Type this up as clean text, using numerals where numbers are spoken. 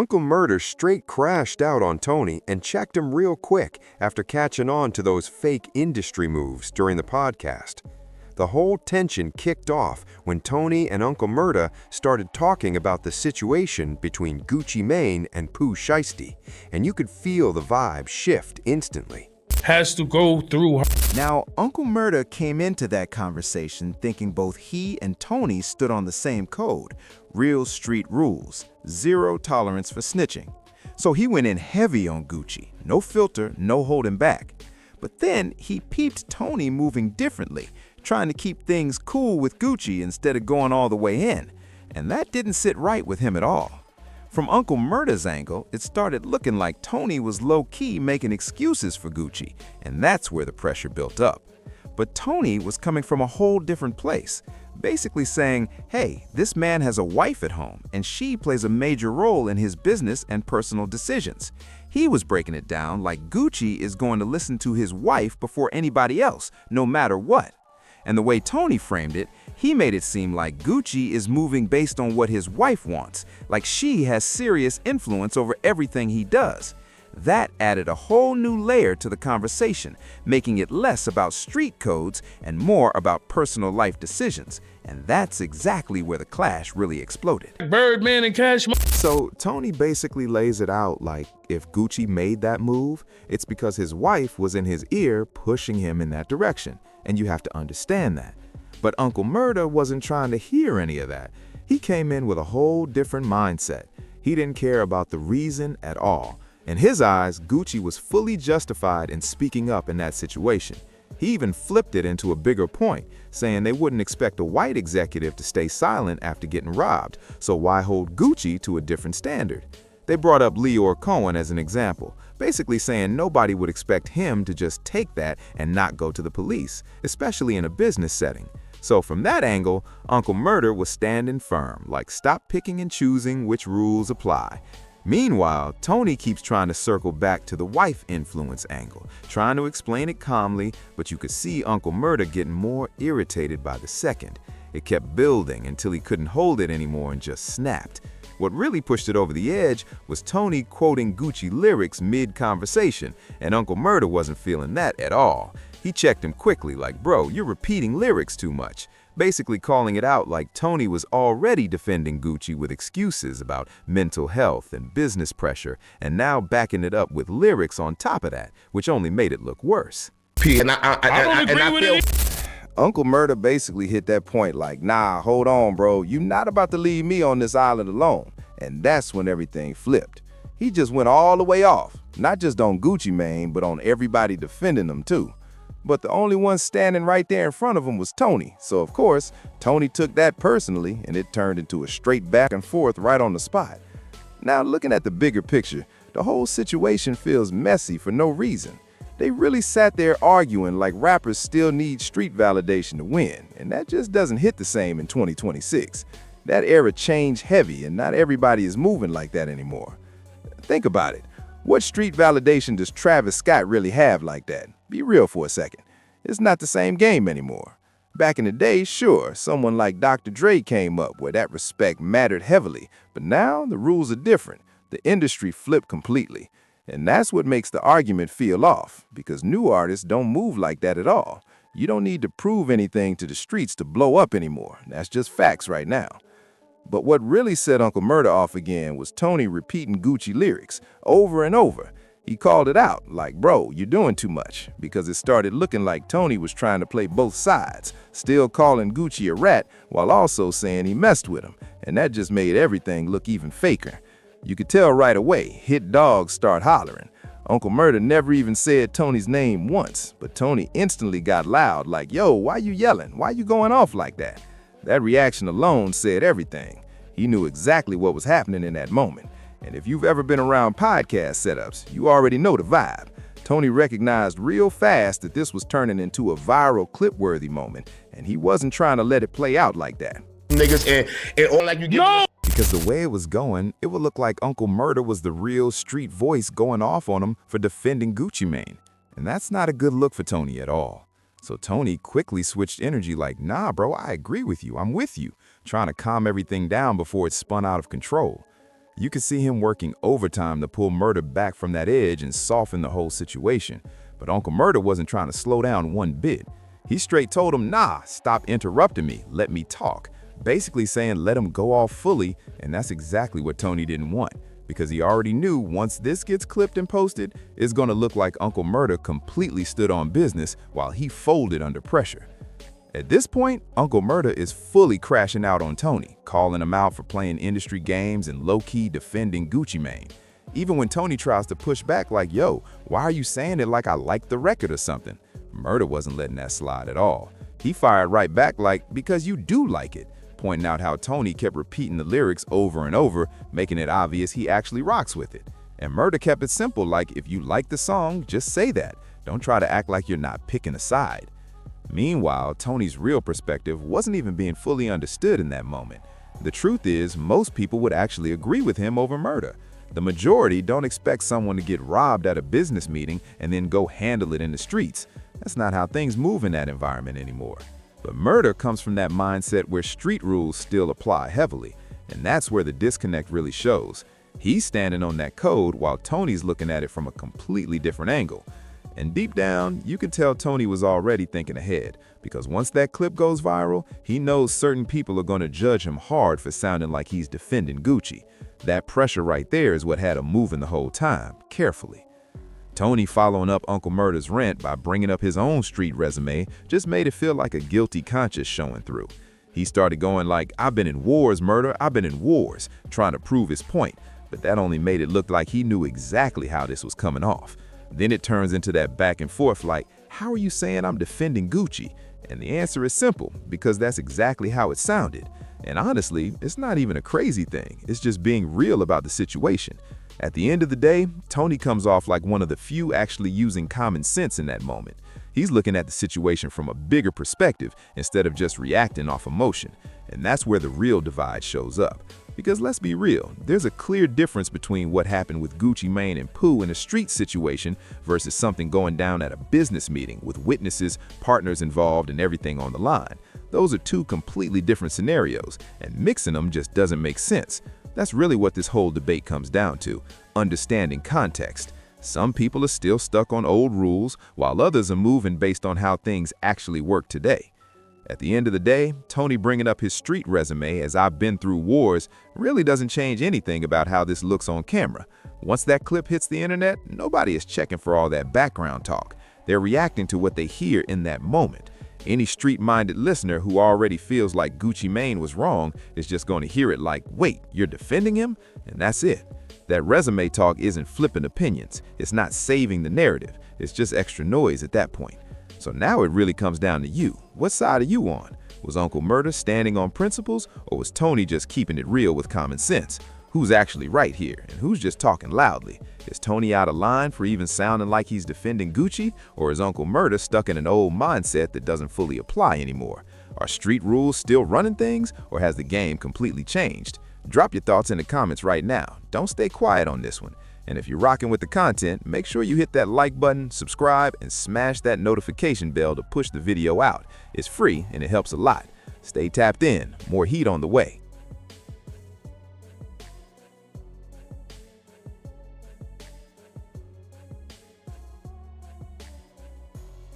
Uncle Murda straight crashed out on Tony and checked him real quick after catching on to those fake industry moves during the podcast. The whole tension kicked off when Tony and Uncle Murda started talking about the situation between Gucci Mane and Pooh Shiesty, and you could feel the vibe shift instantly. Has to go through her. Now, Uncle Murda came into that conversation thinking both he and Tony stood on the same code, real street rules, zero tolerance for snitching. So he went in heavy on Gucci, no filter, no holding back. But then he peeped Tony moving differently, trying to keep things cool with Gucci instead of going all the way in. And that didn't sit right with him at all. From Uncle Murda's angle, it started looking like Tony was low-key making excuses for Gucci, and that's where the pressure built up. But Tony was coming from a whole different place, basically saying, hey, this man has a wife at home, and she plays a major role in his business and personal decisions. He was breaking it down like Gucci is going to listen to his wife before anybody else, no matter what. And the way Tony framed it, he made it seem like Gucci is moving based on what his wife wants, like she has serious influence over everything he does. That added a whole new layer to the conversation, making it less about street codes and more about personal life decisions. And that's exactly where the clash really exploded. Birdman and Cash. So Tony basically lays it out like if Gucci made that move, it's because his wife was in his ear pushing him in that direction. And you have to understand that. But Uncle Murda wasn't trying to hear any of that. He came in with a whole different mindset. He didn't care about the reason at all. In his eyes, Gucci was fully justified in speaking up in that situation. He even flipped it into a bigger point, saying they wouldn't expect a white executive to stay silent after getting robbed, so why hold Gucci to a different standard? They brought up Leor Cohen as an example, basically saying nobody would expect him to just take that and not go to the police, especially in a business setting. So from that angle, Uncle Murda was standing firm, like stop picking and choosing which rules apply. Meanwhile, Tony keeps trying to circle back to the wife influence angle, trying to explain it calmly, but you could see Uncle Murda getting more irritated by the second. It kept building until he couldn't hold it anymore and just snapped. What really pushed it over the edge was Tony quoting Gucci lyrics mid-conversation, and Uncle Murda wasn't feeling that at all. He checked him quickly like, bro, you're repeating lyrics too much, basically calling it out like Tony was already defending Gucci with excuses about mental health and business pressure, and now backing it up with lyrics on top of that, which only made it look worse. I don't agree with it. Uncle Murda basically hit that point like, nah, hold on, bro. You're not about to leave me on this island alone. And that's when everything flipped. He just went all the way off, not just on Gucci Mane, but on everybody defending him too. But the only one standing right there in front of him was Tony. So of course, Tony took that personally, and it turned into a straight back and forth right on the spot. Now looking at the bigger picture, the whole situation feels messy for no reason. They really sat there arguing like rappers still need street validation to win, and that just doesn't hit the same in 2026. That era changed heavy, and not everybody is moving like that anymore. Think about it. What street validation does Travis Scott really have like that? Be real for a second. It's not the same game anymore. Back in the day, sure, someone like Dr. Dre came up where that respect mattered heavily, but now the rules are different. The industry flipped completely. And that's what makes the argument feel off, because new artists don't move like that at all. You don't need to prove anything to the streets to blow up anymore. That's just facts right now. But what really set Uncle Murda off again was Tony repeating Gucci lyrics over and over. He called it out like, bro, you're doing too much, because it started looking like Tony was trying to play both sides, still calling Gucci a rat while also saying he messed with him, and that just made everything look even faker. You could tell right away, hit dogs start hollering. Uncle Murda never even said Tony's name once, but Tony instantly got loud like, yo, why you yelling? Why you going off like that? That reaction alone said everything. He knew exactly what was happening in that moment. And if you've ever been around podcast setups, you already know the vibe. Tony recognized real fast that this was turning into a viral clip-worthy moment, and he wasn't trying to let it play out like that. Niggas and all like you get. No! Because the way it was going, it would look like Uncle Murda was the real street voice going off on him for defending Gucci Mane. And that's not a good look for Tony at all. So Tony quickly switched energy like, nah, bro, I agree with you. I'm with you. Trying to calm everything down before it spun out of control. You could see him working overtime to pull Murda back from that edge and soften the whole situation. But Uncle Murda wasn't trying to slow down one bit. He straight told him, nah, stop interrupting me, let me talk. Basically saying let him go off fully, and that's exactly what Tony didn't want, because he already knew once this gets clipped and posted, it's gonna look like Uncle Murda completely stood on business while he folded under pressure. At this point, Uncle Murda is fully crashing out on Tony, calling him out for playing industry games and low-key defending Gucci Mane. Even when Tony tries to push back like, yo, why are you saying it like I like the record or something? Murda wasn't letting that slide at all. He fired right back like, because you do like it, pointing out how Tony kept repeating the lyrics over and over, making it obvious he actually rocks with it. And Murda kept it simple like, if you like the song, just say that. Don't try to act like you're not picking a side. Meanwhile, Tony's real perspective wasn't even being fully understood in that moment. The truth is, most people would actually agree with him over Murda. The majority don't expect someone to get robbed at a business meeting and then go handle it in the streets. That's not how things move in that environment anymore. But Murda comes from that mindset where street rules still apply heavily, and that's where the disconnect really shows. He's standing on that code while Tony's looking at it from a completely different angle. And deep down, you can tell Tony was already thinking ahead, because once that clip goes viral, he knows certain people are going to judge him hard for sounding like he's defending Gucci. That pressure right there is what had him moving the whole time, carefully. Tony following up Uncle Murda's rant by bringing up his own street resume just made it feel like a guilty conscience showing through. He started going like, I've been in wars, Murda, I've been in wars, trying to prove his point, but that only made it look like he knew exactly how this was coming off. Then it turns into that back and forth like, how are you saying I'm defending Gucci? And the answer is simple, because that's exactly how it sounded. And honestly, it's not even a crazy thing, it's just being real about the situation. At the end of the day, Tony comes off like one of the few actually using common sense in that moment. He's looking at the situation from a bigger perspective instead of just reacting off emotion. And that's where the real divide shows up. Because let's be real, there's a clear difference between what happened with Gucci Mane and Pooh in a street situation versus something going down at a business meeting with witnesses, partners involved, and everything on the line. Those are two completely different scenarios, and mixing them just doesn't make sense. That's really what this whole debate comes down to, understanding context. Some people are still stuck on old rules, while others are moving based on how things actually work today. At the end of the day, Tony bringing up his street resume as I've been through wars really doesn't change anything about how this looks on camera. Once that clip hits the internet, nobody is checking for all that background talk. They're reacting to what they hear in that moment. Any street-minded listener who already feels like Gucci Mane was wrong is just going to hear it like, wait, you're defending him? And that's it. That resume talk isn't flipping opinions. It's not saving the narrative. It's just extra noise at that point. So now it really comes down to you. What side are you on? Was Uncle Murda standing on principles, or was Tony just keeping it real with common sense? Who's actually right here, and who's just talking loudly? Is Tony out of line for even sounding like he's defending Gucci, or is Uncle Murda stuck in an old mindset that doesn't fully apply anymore? Are street rules still running things, or has the game completely changed? Drop your thoughts in the comments right now. Don't stay quiet on this one. And if you're rocking with the content, make sure you hit that like button, subscribe, and smash that notification bell to push the video out. It's free and it helps a lot. Stay tapped in. More heat on the way.